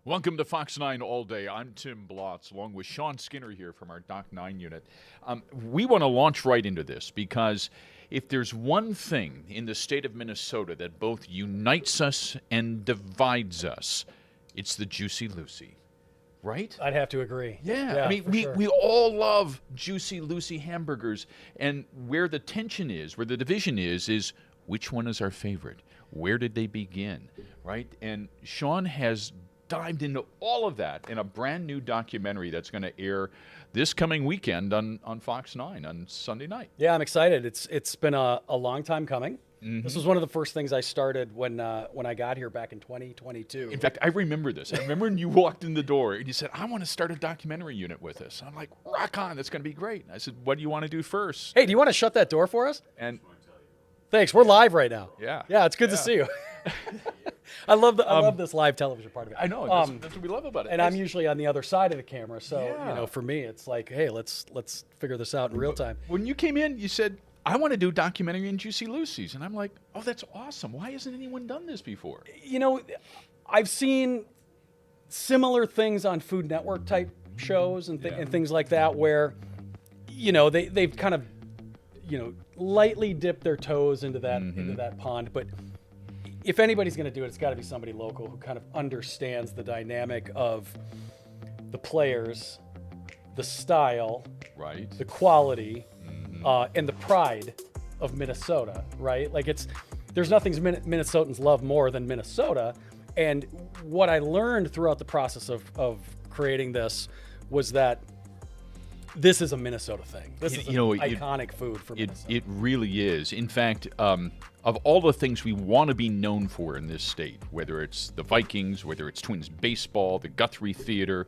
Welcome to Fox 9 All Day. I'm Tim Blotz, along with Sean Skinner here from our Doc 9 unit. We want to launch right into this because if there's one thing in the state of Minnesota that both unites us and divides us, it's the Juicy Lucy. Right? I'd have to agree. Yeah, I mean, we all love Juicy Lucy hamburgers, and where the tension is, where the division is which one is our favorite? Where did they begin? Right? And Sean has dived into all of that in a brand new documentary that's going to air this coming weekend on Fox 9 on Sunday night. Yeah, I'm excited. It's been a long time coming. Mm-hmm. This was one of the first things I started when I got here back in 2022. In fact, I remember this. I remember when you walked in the door and you said, I want to start a documentary unit with us. I'm like, rock on, that's going to be great. I said, what do you want to do first? Hey, do you want to shut that door for us? And thanks. We're live right now. Yeah. Yeah, it's good to see you. I love this live television part of it. I know. That's what we love about it. And I'm usually on the other side of the camera, so for me, it's like, hey, let's figure this out in real time. When you came in, you said, I want to do a documentary in Juicy Lucy's. And I'm like, oh, that's awesome. Why hasn't anyone done this before? You know, I've seen similar things on Food Network type shows and things like that where, you know, they've kind of, you know, lightly dipped their toes into that pond. But if anybody's going to do it, it's got to be somebody local who kind of understands the dynamic of the players, the style, right, the quality, and the pride of Minnesota, right? Like there's nothing Minnesotans love more than Minnesota. And what I learned throughout the process of creating this was that this is a Minnesota thing. This is an iconic food for Minnesota. It really is. In fact, of all the things we want to be known for in this state, whether it's the Vikings, whether it's Twins baseball, the Guthrie Theater,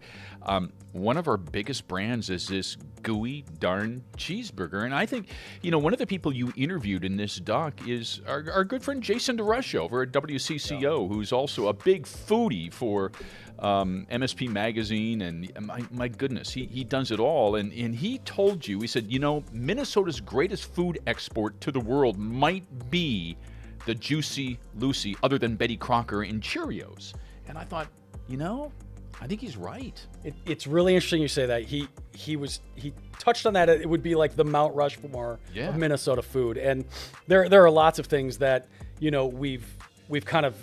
one of our biggest brands is this gooey darn cheeseburger. And I think, you know, one of the people you interviewed in this doc is our good friend Jason DeRush over at WCCO, who's also a big foodie for MSP Magazine, and my goodness, he does it all. And he told you, he said, you know, Minnesota's greatest food export to the world might be the Juicy Lucy, other than Betty Crocker and Cheerios. And I thought, you know, I think he's right. It's really interesting you say that. He touched on that. It would be like the Mount Rushmore of Minnesota food. And there are lots of things that, you know, we've kind of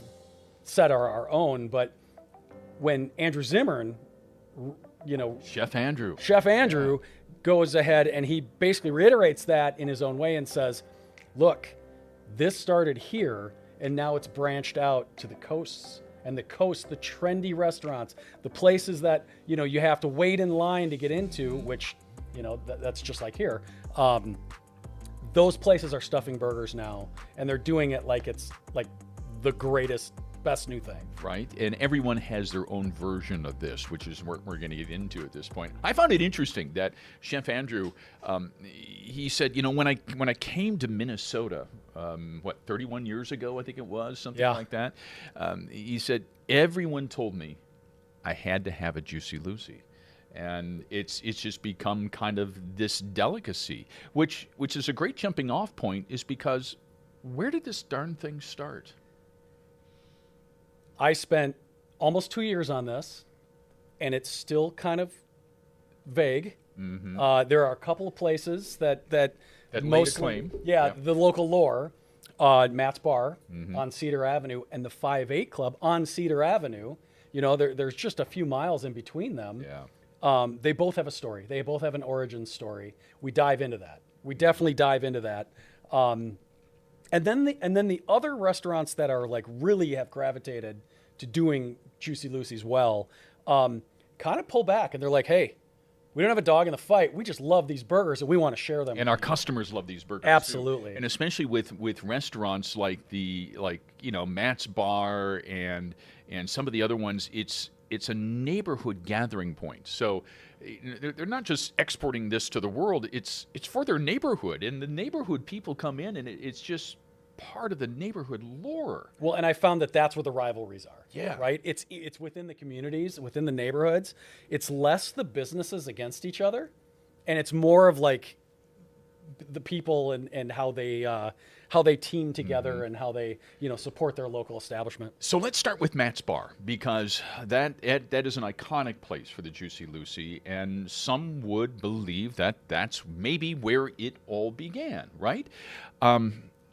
set our own, but when Andrew Zimmern, you know, Chef Andrew goes ahead and he basically reiterates that in his own way and says, look, this started here and now it's branched out to the coasts. And the coast, the trendy restaurants, the places that, you know, you have to wait in line to get into, which, you know, that's just like here. Those places are stuffing burgers now, and they're doing it like it's like the greatest, best new thing. Right, and everyone has their own version of this, which is what we're going to get into at this point. I found it interesting that Chef Andrew, he said, you know, when I came to Minnesota, 31 years ago, I think it was, something like that, he said, everyone told me I had to have a Juicy Lucy. And it's just become kind of this delicacy, which is a great jumping off point, is because where did this darn thing start? I spent almost 2 years on this, and it's still kind of vague. Mm-hmm. There are a couple of places that mostly claim. The local lore, Matt's Bar on Cedar Avenue and the 5-8 Club on Cedar Avenue. You know, there's just a few miles in between them. Yeah. They both have a story. They both have an origin story. We dive into that. We definitely dive into that. And then the other restaurants that are like really have gravitated to doing Juicy Lucy's well, kind of pull back and they're like, hey, we don't have a dog in the fight. We just love these burgers and we want to share them. And our customers love these burgers absolutely too. And especially with restaurants like you know, Matt's Bar and some of the other ones, it's a neighborhood gathering point. So they're not just exporting this to the world, it's for their neighborhood, and the neighborhood people come in and it's just part of the neighborhood lore. Well, and I found that that's where the rivalries are. Yeah. Right? It's within the communities, within the neighborhoods. It's less the businesses against each other, and it's more of like the people and how they how they team together and how they, support their local establishment. So let's start with Matt's Bar, because that is an iconic place for the Juicy Lucy, and some would believe that that's maybe where it all began, right?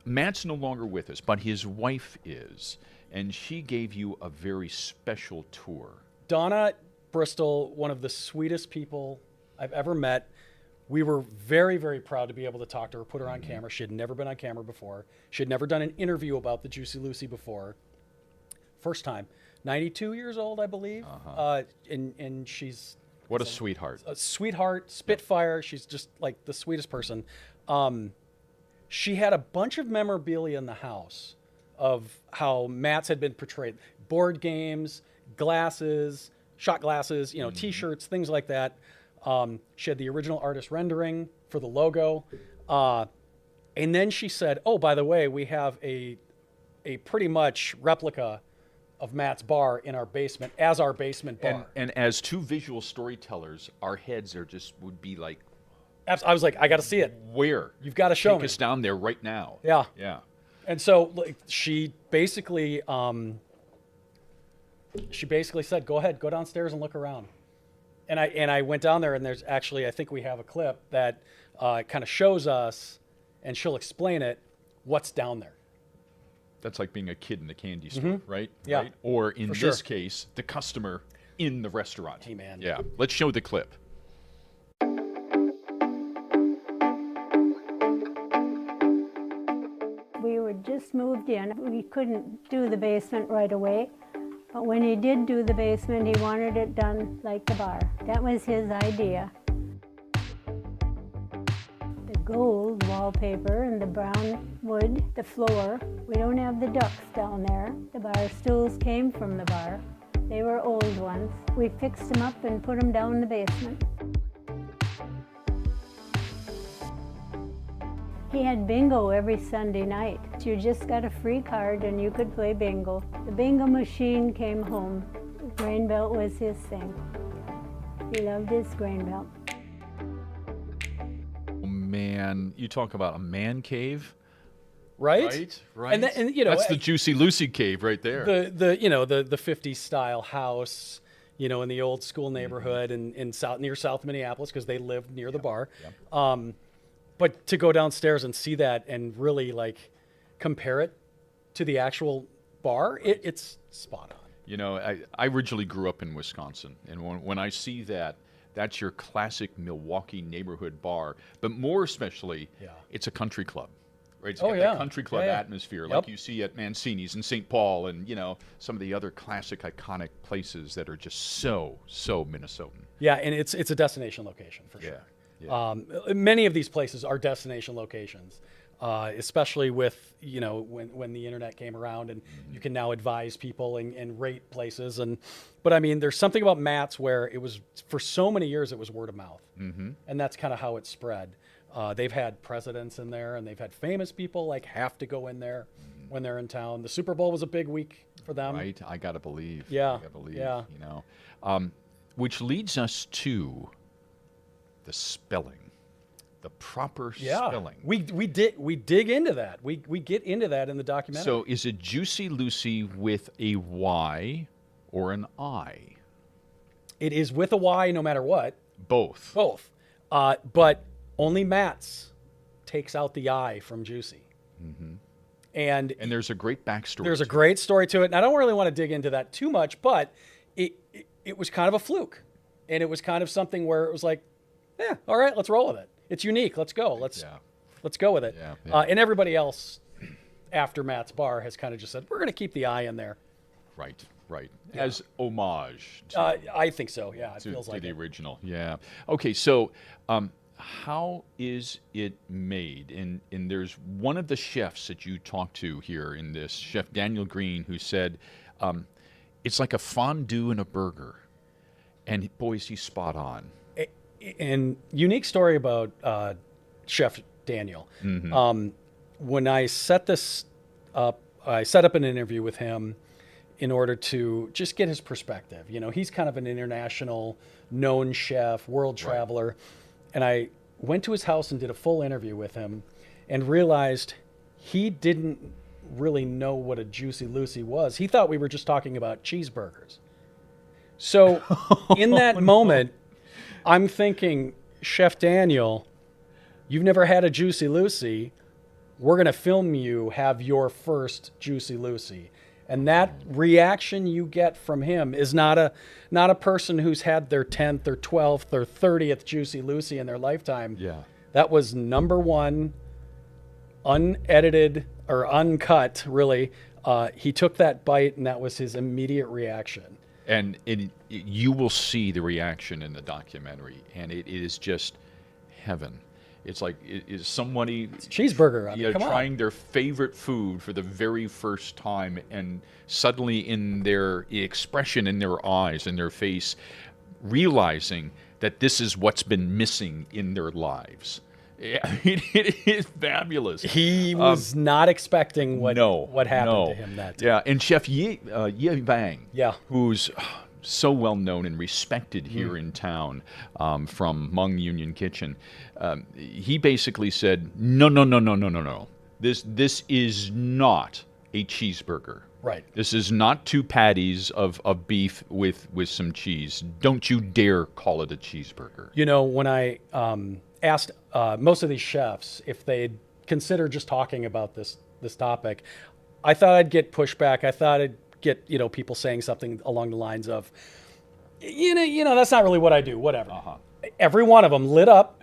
Matt's no longer with us, but his wife is, and she gave you a very special tour. Donna Bristol, one of the sweetest people I've ever met. We were very, very proud to be able to talk to her, put her on camera. She had never been on camera before. She had never done an interview about the Juicy Lucy before. First time. 92 years old, I believe. And she's... What a sweetheart. A sweetheart, spitfire. She's just like the sweetest person. She had a bunch of memorabilia in the house of how Matt's had been portrayed. Board games, glasses, shot glasses, T-shirts, things like that. She had the original artist rendering for the logo. And then she said, oh, by the way, we have a pretty much replica of Matt's bar in our basement as our basement bar. And as two visual storytellers, our heads would be like... I was like, I got to see it. Where? You've got to show me. Take us down there right now. Yeah. Yeah. And so she basically said, go ahead, go downstairs and look around. And I went down there, and there's actually, I think we have a clip that kind of shows us, and she'll explain it, what's down there. That's like being a kid in the candy store, right? Yeah. Right? Or in For this sure. case, the customer in the restaurant. Hey, man. Yeah. Let's show the clip. We were just moved in. We couldn't do the basement right away. But when he did do the basement, he wanted it done like the bar. That was his idea. The gold wallpaper and the brown wood, the floor. We don't have the ducks down there. The bar stools came from the bar. They were old ones. We fixed them up and put them down in the basement. He had bingo every Sunday night. You just got a free card and you could play bingo. The bingo machine came home. Grain belt was his thing. He loved his grain belt. Oh, man, you talk about a man cave. Right? Right. And that's the Juicy Lucy cave right there. The 50s style house, in the old school neighborhood in near South Minneapolis, because they lived near the bar. Yep. But to go downstairs and see that and really compare it to the actual bar, it's spot on. I originally grew up in Wisconsin, and when I see that, that's your classic Milwaukee neighborhood bar, but more especially, it's a country club. Right? It's got that country club atmosphere, like you see at Mancini's and St. Paul, and some of the other classic, iconic places that are just so Minnesotan. Yeah, and it's a destination location for sure. Yeah. Many of these places are destination locations, especially with when the internet came around, and you can now advise people and rate places. But I mean, there's something about Matt's where it was, for so many years, it was word of mouth, and that's kind of how it spread. They've had presidents in there, and they've had famous people have to go in there when they're in town. The Super Bowl was a big week for them. Right, I gotta believe. Yeah, I gotta believe. Yeah. Which leads us to the spelling, the proper spelling. We dig into that. We get into that in the documentary. So is it Juicy Lucy with a Y or an I? It is with a Y no matter what. Both. But only Matt's takes out the I from Juicy. And there's a great backstory. There's a great story to it. And I don't really want to dig into that too much, but it was kind of a fluke. And it was kind of something where it was like, yeah, all right, let's roll with it. It's unique. Let's go. Let's go with it. Yeah. And everybody else after Matt's bar has kind of just said, we're going to keep the I in there. Right. As homage to, I think so, yeah. It feels like the it. original. Yeah. Okay, so how is it made? And there's one of the chefs that you talked to here in this, Chef Daniel Green, who said it's like a fondue and a burger. And boys, he's spot on. And unique story about Chef Daniel. When I set this up, I set up an interview with him in order to just get his perspective. He's kind of an international known chef, world traveler. And I went to his house and did a full interview with him and realized he didn't really know what a Juicy Lucy was. He thought we were just talking about cheeseburgers. So in that moment, I'm thinking, Chef Daniel, you've never had a Juicy Lucy. We're going to film you have your first Juicy Lucy. And that reaction you get from him is not a person who's had their 10th or 12th or 30th Juicy Lucy in their lifetime. Yeah. That was number one, unedited or uncut, really. He took that bite, and that was his immediate reaction. And you will see the reaction in the documentary, and it is just heaven. It's like is somebody cheeseburger. I mean, come trying on. their favorite food for the very first time, and suddenly in their expression in their eyes, in their face, realizing that this is what's been missing in their lives. It is fabulous. He was not expecting what happened to him that day. Yeah, and Chef Ye Bang, who's so well known and respected here in town from Hmong Union Kitchen, he basically said, no. This is not a cheeseburger. Right. This is not two patties of beef with some cheese. Don't you dare call it a cheeseburger. You know, when I asked most of these chefs if they'd consider just talking about this topic, I thought I'd get pushback. I thought I'd get people saying something along the lines of, that's not really what I do. Whatever. Every one of them lit up,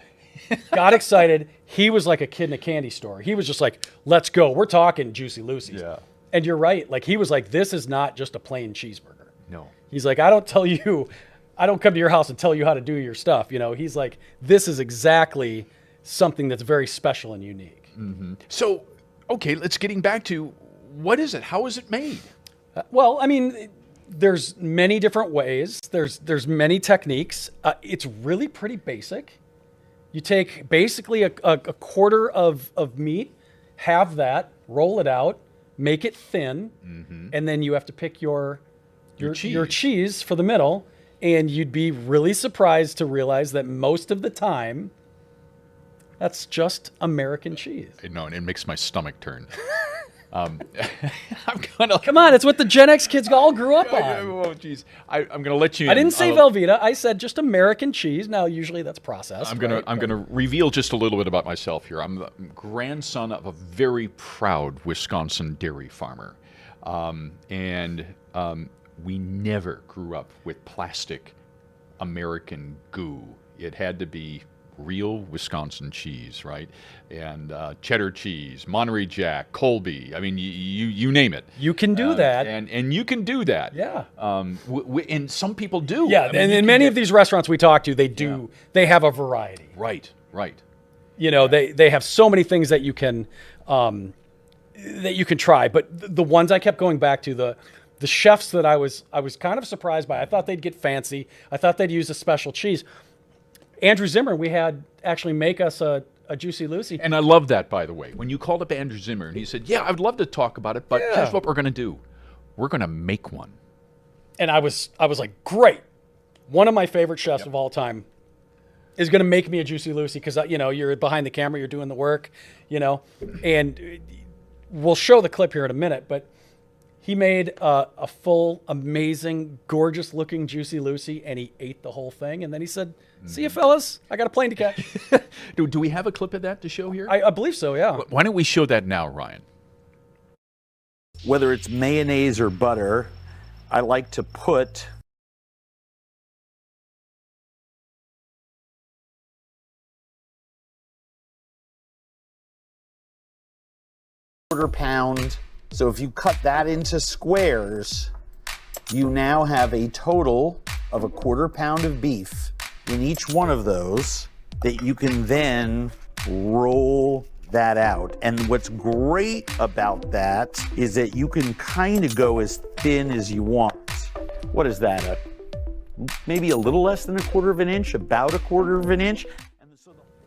got excited. He was like a kid in a candy store. He was just like, "Let's go. We're talking Juicy Lucy's." Yeah. And you're right. Like, he was like, "This is not just a plain cheeseburger." No. He's like, I don't come to your house and tell you how to do your stuff. He's like, this is exactly something that's very special and unique. Mm-hmm. So, okay, let's getting back to what is it? How is it made? Well, I mean, there's many different ways. There's many techniques. It's really pretty basic. You take basically a quarter of meat, have that, roll it out, make it thin, and then you have to pick your cheese for the middle. And you'd be really surprised to realize that most of the time, that's just American cheese. No, and it makes my stomach turn. Come on, it's what the Gen X kids all grew up on. Oh, geez. I'm going to let you. I didn't say Velveeta. I said just American cheese. Now, usually that's processed. I'm going to reveal just a little bit about myself here. I'm the grandson of a very proud Wisconsin dairy farmer, we never grew up with plastic American goo. It had to be real Wisconsin cheese, right? And cheddar cheese, Monterey Jack, Colby. I mean, you name it. You can do that. And you can do that. Yeah. And some people do. Yeah, and in many of these restaurants we talk to, they do. Yeah. They have a variety. Right. They have so many things that you can try. But the ones I kept going back to, the chefs that I was kind of surprised by. I thought they'd get fancy. I thought they'd use a special cheese. Andrew Zimmer, we had actually make us a Juicy Lucy. And I love that, by the way. When you called up Andrew Zimmer and he said, "Yeah, I'd love to talk about it, but here's what we're going to do. We're going to make one." And I was like, great. One of my favorite chefs of all time is going to make me a Juicy Lucy because you're behind the camera, you're doing the work, and we'll show the clip here in a minute, but he made a full, amazing, gorgeous-looking Juicy Lucy, and he ate the whole thing. And then he said, "See you, fellas. I got a plane to catch." Do we have a clip of that to show here? I believe so, yeah. Why don't we show that now, Ryan? Whether it's mayonnaise or butter, I like to put quarter pound. So if you cut that into squares, you now have a total of a quarter pound of beef in each one of those that you can then roll that out. And what's great about that is that you can kind of go as thin as you want. What is that? Maybe a little less than a quarter of an inch, about a quarter of an inch.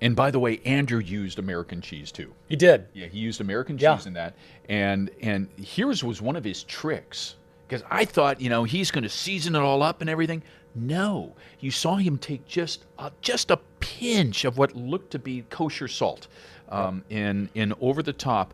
And by the way, Andrew used American cheese too. He did. Yeah, he used American cheese in that. And here's was one of his tricks. Because I thought, he's going to season it all up and everything. No, you saw him take just a pinch of what looked to be kosher salt in over the top.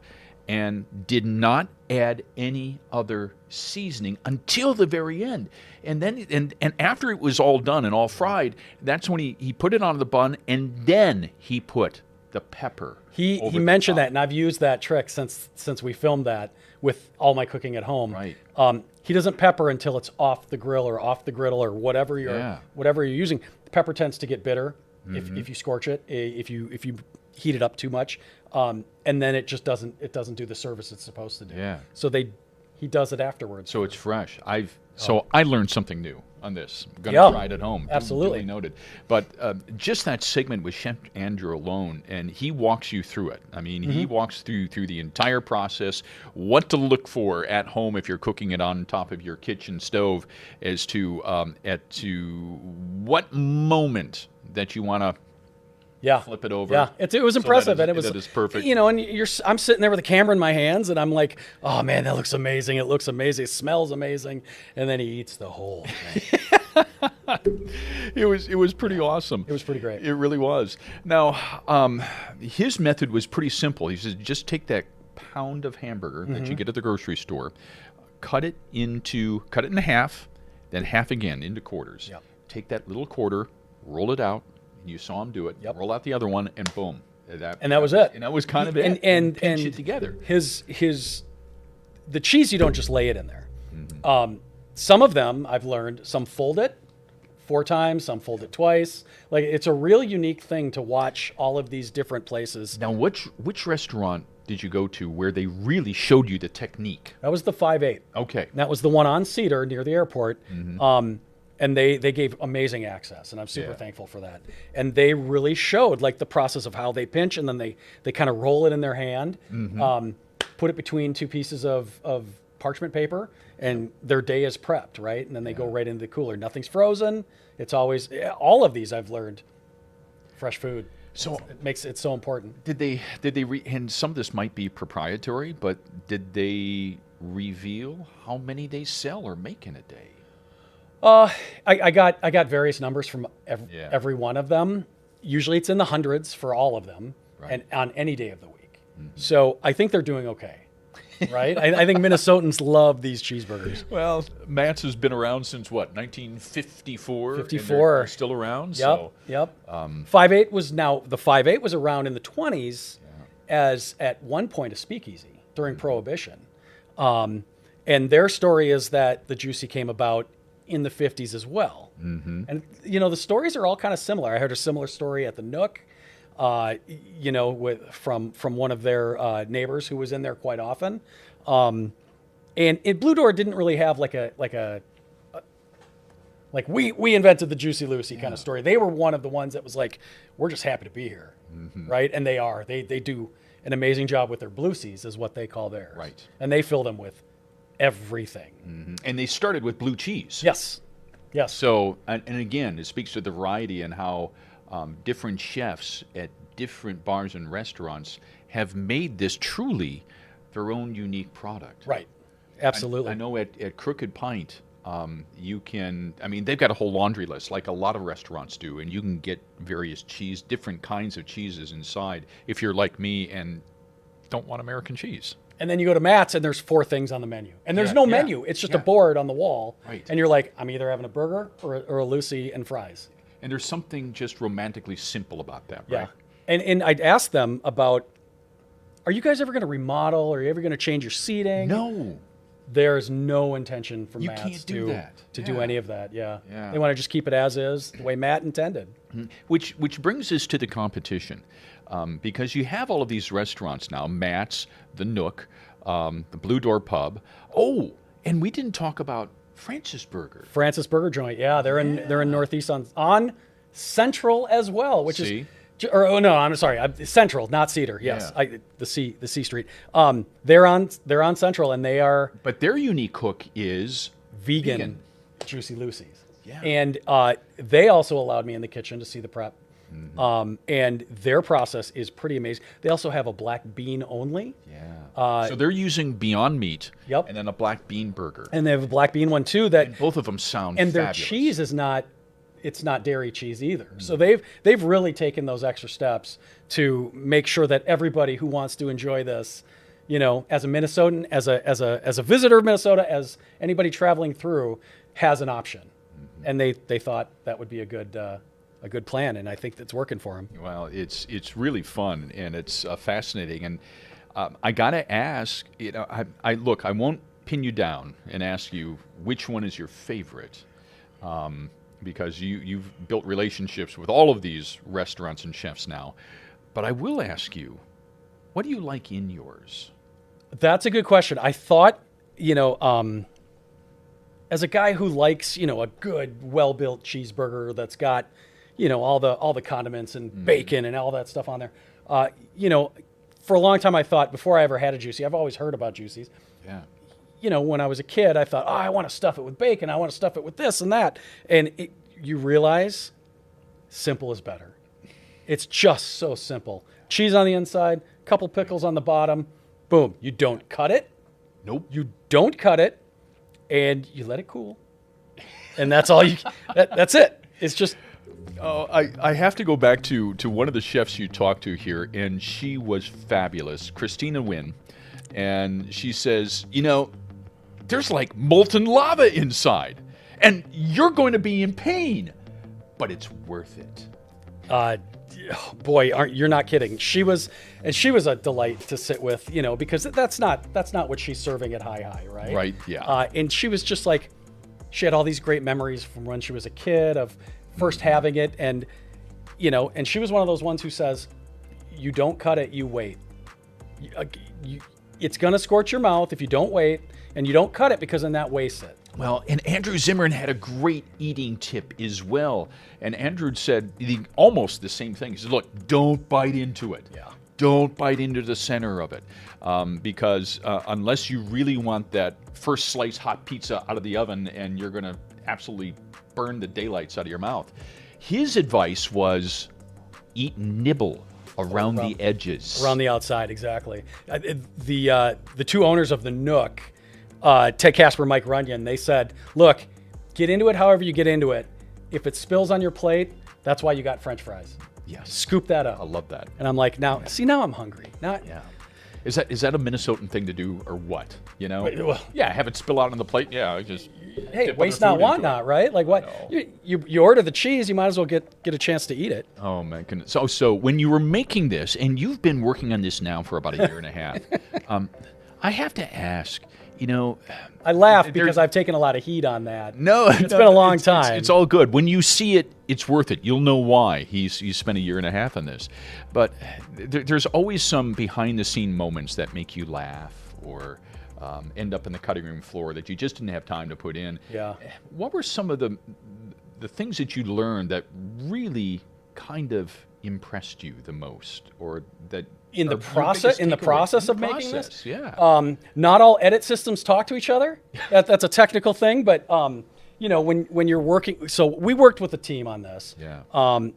and did not add any other seasoning until the very end. And then and after it was all done and all fried, that's when he put it on the bun, and then he put the pepper. He mentioned that, and I've used that trick since we filmed that with all my cooking at home. Right. He doesn't pepper until it's off the grill or off the griddle or whatever you're using. The pepper tends to get bitter if you scorch it, if you heat it up too much, and then it just doesn't do the service it's supposed to do. Yeah. So he does it afterwards. So it's fresh. I learned something new on this. I'm going to try it at home. Absolutely. Duly noted. But just that segment with Chef Andrew alone, and he walks you through it. I mean, he walks through the entire process, what to look for at home if you're cooking it on top of your kitchen stove, as to what moment that you want to flip it over. Yeah, it was impressive, and it was perfect. You know, and I'm sitting there with the camera in my hands, and I'm like, oh man, that looks amazing. It looks amazing. It smells amazing. And then he eats the whole thing. It was pretty awesome. It was pretty great. It really was. Now, his method was pretty simple. He says, just take that pound of hamburger that you get at the grocery store, cut it in half, then half again into quarters. Yep. Take that little quarter, roll it out. You saw him do it. Yep. Roll out the other one, and boom. And that was it. And that was kind of it. And pinch it together. The cheese, you don't just lay it in there. Some of them, I've learned, some fold it 4 times, some fold it twice. Like, it's a real unique thing to watch all of these different places. Now, which restaurant did you go to where they really showed you the technique? That was the 5-8. Okay. And that was the one on Cedar near the airport. And they gave amazing access, and I'm super thankful for that. And they really showed like the process of how they pinch, and then they kind of roll it in their hand, put it between 2 pieces of parchment paper, and their day is prepped, right? And then they go right into the cooler. Nothing's frozen. It's always, all of these I've learned, fresh food. So it makes it so important. Did they and some of this might be proprietary, but did they reveal how many they sell or make in a day? I got various numbers from every one of them. Usually it's in the hundreds for all of them, and on any day of the week. So I think they're doing okay, right? I think Minnesotans love these cheeseburgers. Well, Matt's has been around since what, 1954? 54. They're still around. Yep. 5-8 was the 5-8 was around in the 20s as at one point a speakeasy during Prohibition, and their story is that the Juicy came about in the 50s as well. And, you know, the stories are all kind of similar. I heard a similar story at the Nook, you know, from one of their neighbors who was in there quite often. And Blue Door didn't really have like we invented the Juicy Lucy kind of story. They were one of the ones that was like, we're just happy to be here, right? And they do an amazing job with their Bluesies is what they call theirs. Right. And they fill them with everything. And they started with blue cheese. Yes. So, and again, it speaks to the variety and how different chefs at different bars and restaurants have made this truly their own unique product. Right. Absolutely. I know at Crooked Pint, they've got a whole laundry list like a lot of restaurants do, and you can get various different kinds of cheeses inside if you're like me and don't want American cheese. And then you go to Matt's, and there's 4 things on the menu. And there's no menu. It's just a board on the wall. Right. And you're like, I'm either having a burger or a Lucy and fries. And there's something just romantically simple about that, right? Yeah. And I'd ask them about, are you guys ever going to remodel? Or are you ever going to change your seating? No. There's no intention from You Matt's can't do that. to do any of that. Yeah. Yeah. They want to just keep it as is, the way Matt intended. Which brings us to the competition. Because you have all of these restaurants now, Matt's, the Nook, the Blue Door Pub. Oh, and we didn't talk about Francis Burger. Francis Burger Joint, they're in Northeast on Central as well, which is, or no, I'm sorry, Central, not Cedar. Yes, the C Street. They're on Central, and they are. But their unique cook is vegan. Juicy Lucy's. Yeah, and they also allowed me in the kitchen to see the prep. And their process is pretty amazing. They also have a black bean only. So they're using Beyond Meat. Yep. And then a black bean burger. And they have a black bean one too. And both of them sound and fabulous. Their cheese is not dairy cheese either. So they've really taken those extra steps to make sure that everybody who wants to enjoy this as a Minnesotan, as a visitor of Minnesota, as anybody traveling through has an option. And they thought that would be a good plan, and I think that's working for them. Well, it's really fun, and it's fascinating. And I got to ask, I won't pin you down and ask you which one is your favorite, because you've built relationships with all of these restaurants and chefs now. But I will ask you, what do you like in yours? That's a good question. I thought, as a guy who likes, a good, well-built cheeseburger that's got, all the condiments and bacon and all that stuff on there. For a long time I thought, before I ever had a Juicy, I've always heard about Juicy's. Yeah. When I was a kid, I thought, I want to stuff it with bacon. I want to stuff it with this and that. And you realize simple is better. It's just so simple. Cheese on the inside, couple pickles on the bottom. Boom. You don't cut it. Nope. You don't cut it, and you let it cool. And that's all that's it. It's just... I have to go back to one of the chefs you talked to here, and she was fabulous, Christina Wynn. And she says, there's like molten lava inside, and you're going to be in pain, but it's worth it. Boy, you're not kidding. She was a delight to sit with, because that's not what she's serving at High, right? Right, yeah. And she was just like, she had all these great memories from when she was a kid of first having it, and and she was one of those ones who says, you don't cut it, you wait. It's gonna scorch your mouth if you don't wait, and you don't cut it, because then that wastes it. Well, and Andrew Zimmern had a great eating tip as well. And Andrew said almost the same thing. He said, look, don't bite into it. Yeah. Don't bite into the center of it. Because unless you really want that first slice hot pizza out of the oven, and you're going to absolutely burn the daylights out of your mouth. His advice was eat nibble around the edges. Around the outside, exactly. The two owners of the Nook, Ted Casper, Mike Runyon, they said, look, get into it however you get into it. If it spills on your plate, that's why you got French fries. Yes. Scoop that up. I love that. And I'm like, now I'm hungry. Yeah. Is that a Minnesotan thing to do, or what? Well, yeah, have it spill out on the plate. Yeah, just hey, waste not, want not, right? Like what? You order the cheese, you might as well get a chance to eat it. Oh my goodness! So when you were making this, and you've been working on this now for about a year and a half, I have to ask. I laugh because I've taken a lot of heat on that. No, it's been a long time. It's all good. When you see it, it's worth it. You'll know why he's spent a year and a half on this. But there's always some behind-the-scene moments that make you laugh or end up in the cutting room floor that you just didn't have time to put in. Yeah. What were some of the things that you learned that really kind of impressed you the most, or that in the process of making this? Yeah. Not all edit systems talk to each other. That's a technical thing, but when you're working, so we worked with a team on this. Yeah.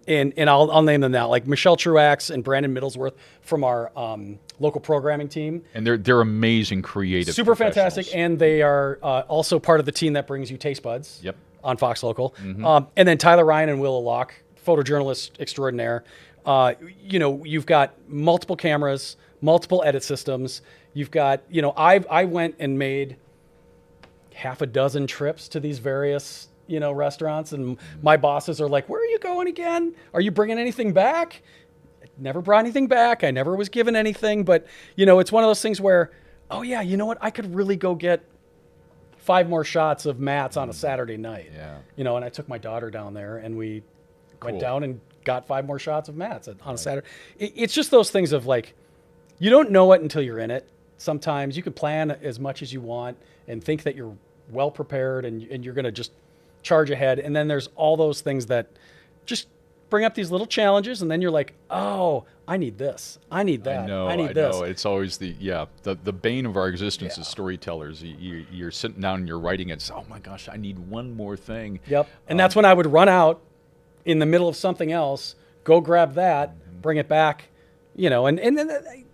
And I'll name them now, like Michelle Truax and Brandon Middlesworth from our local programming team. And they're amazing, creative, super fantastic, and they are also part of the team that brings you Taste Buds. Yep. On Fox Local. Mm-hmm. And then Tyler Ryan and Willa Locke, photojournalist extraordinaire. You've got multiple cameras, multiple edit systems. You've got, I went and made half a dozen trips to these various, restaurants, and my bosses are like, where are you going again? Are you bringing anything back? I never brought anything back. I never was given anything, but it's one of those things where, oh yeah, you know what? I could really go get 5 more shots of Matt's on a Saturday night. Yeah. And I took my daughter down there, and we went down and got 5 more shots of Matt's on a Saturday. It's just those things of like, you don't know it until you're in it. Sometimes you can plan as much as you want and think that you're well prepared and you're going to just charge ahead. And then there's all those things that just bring up these little challenges, and then you're like, oh, I need this. I need that. I need this. Know. It's always the bane of our existence as storytellers. You're sitting down and you're writing it. Oh my gosh, I need one more thing. Yep. And that's when I would run out in the middle of something else, go grab that, bring it back, and then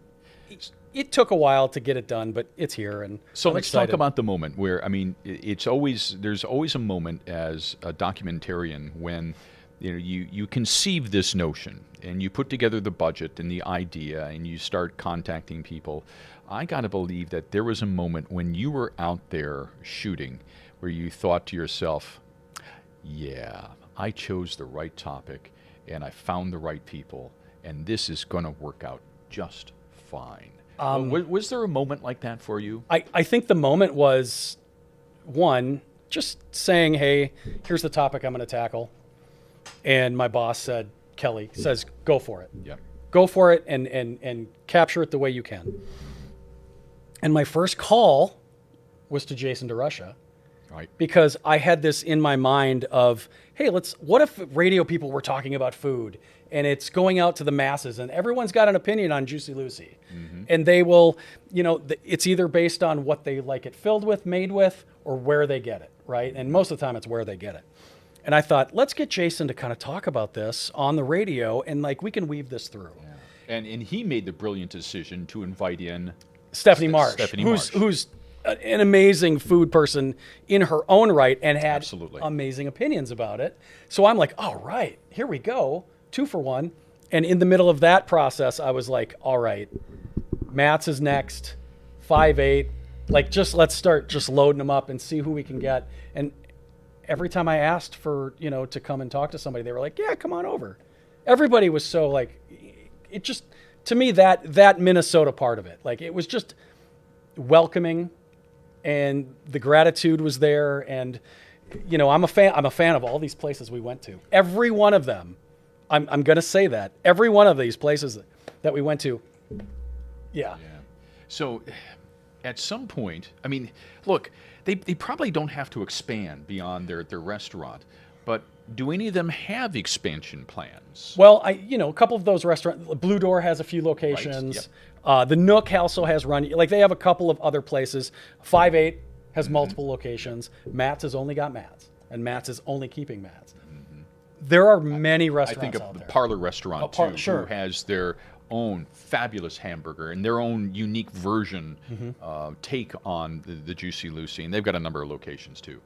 it took a while to get it done, but it's here. And so let's talk about the moment where, there's always a moment as a documentarian when you conceive this notion and you put together the budget and the idea and you start contacting people. I got to believe that there was a moment when you were out there shooting where you thought to yourself, yeah, I chose the right topic and I found the right people and this is going to work out just fine. Was there a moment like that for you? I think the moment was, one, just saying, hey, here's the topic I'm going to tackle. And my boss said, Kelly says, go for it. Yeah. Go for it and capture it the way you can. And my first call was to Jason DeRusha. Right. Because I had this in my mind of, hey, what if radio people were talking about food and it's going out to the masses and everyone's got an opinion on Juicy Lucy. Mm-hmm. And they will, it's either based on what they like it filled with, made with, or where they get it, right? And most of the time it's where they get it. And I thought, let's get Jason to kind of talk about this on the radio and we can weave this through. Yeah. And he made the brilliant decision to invite in Stephanie Marsh, who's an amazing food person in her own right and had amazing opinions about it. So I'm like, all right, here we go. 2 for 1. And in the middle of that process, I was like, all right, Matt's is next, 5'8". Let's start just loading them up and see who we can get. And every time I asked for, to come and talk to somebody, they were like, yeah, come on over. Everybody was so it just, to me, that Minnesota part of it, it was just welcoming and the gratitude was there. And, I'm a fan of all these places we went to. Every one of them, I'm going to say that. Every one of these places that we went to, yeah. So at some point, I mean, look, they probably don't have to expand beyond their restaurant, but do any of them have expansion plans? Well, a couple of those restaurants, Blue Door has a few locations. Right. Yep. The Nook also has they have a couple of other places. 5'8" has multiple locations. Matt's has only got Matt's, and Matt's is only keeping Matt's. Mm-hmm. There are many restaurants out there. I think the Parlor Restaurant, who has their own fabulous hamburger and their own unique version take on the Juicy Lucy, and they've got a number of locations too.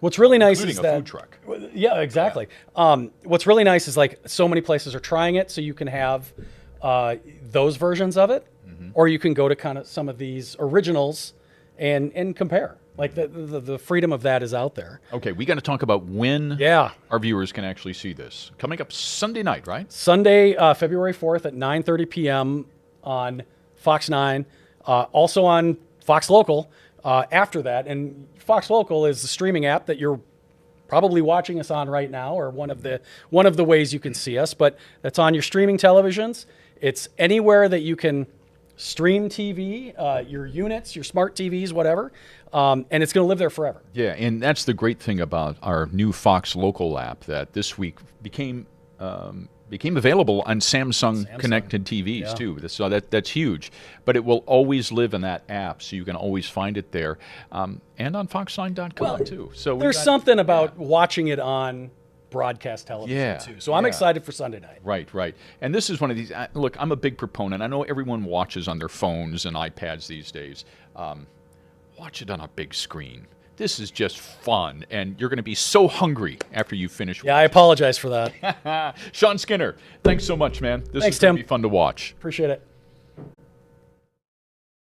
What's really nice is that food truck. Yeah, exactly. Yeah. What's really nice is so many places are trying it, so you can have those versions of it, or you can go to kind of some of these originals and compare. The freedom of that is out there. Okay, we got to talk about when our viewers can actually see this. Coming up Sunday night, right? Sunday, February 4th at 9:30 p.m. on Fox 9, also on Fox Local after that. And Fox Local is the streaming app that you're probably watching us on right now, or one of the ways you can see us. But that's on your streaming televisions. It's anywhere that you can stream TV, your units, your smart TVs, whatever, and it's going to live there forever. Yeah, and that's the great thing about our new Fox Local app that this week became available on Samsung connected TVs too. So that's huge. But it will always live in that app, so you can always find it there, and on fox9.com too. So there's something about watching it on broadcast television too. So I'm excited for Sunday night. Right. And this is one of these, look, I'm a big proponent. I know everyone watches on their phones and iPads these days. Watch it on a big screen. This is just fun, and you're going to be so hungry after you finish watching. I apologize for that. Sean Skinner, thanks so much, man. This thanks, is going to be fun to watch. Appreciate it.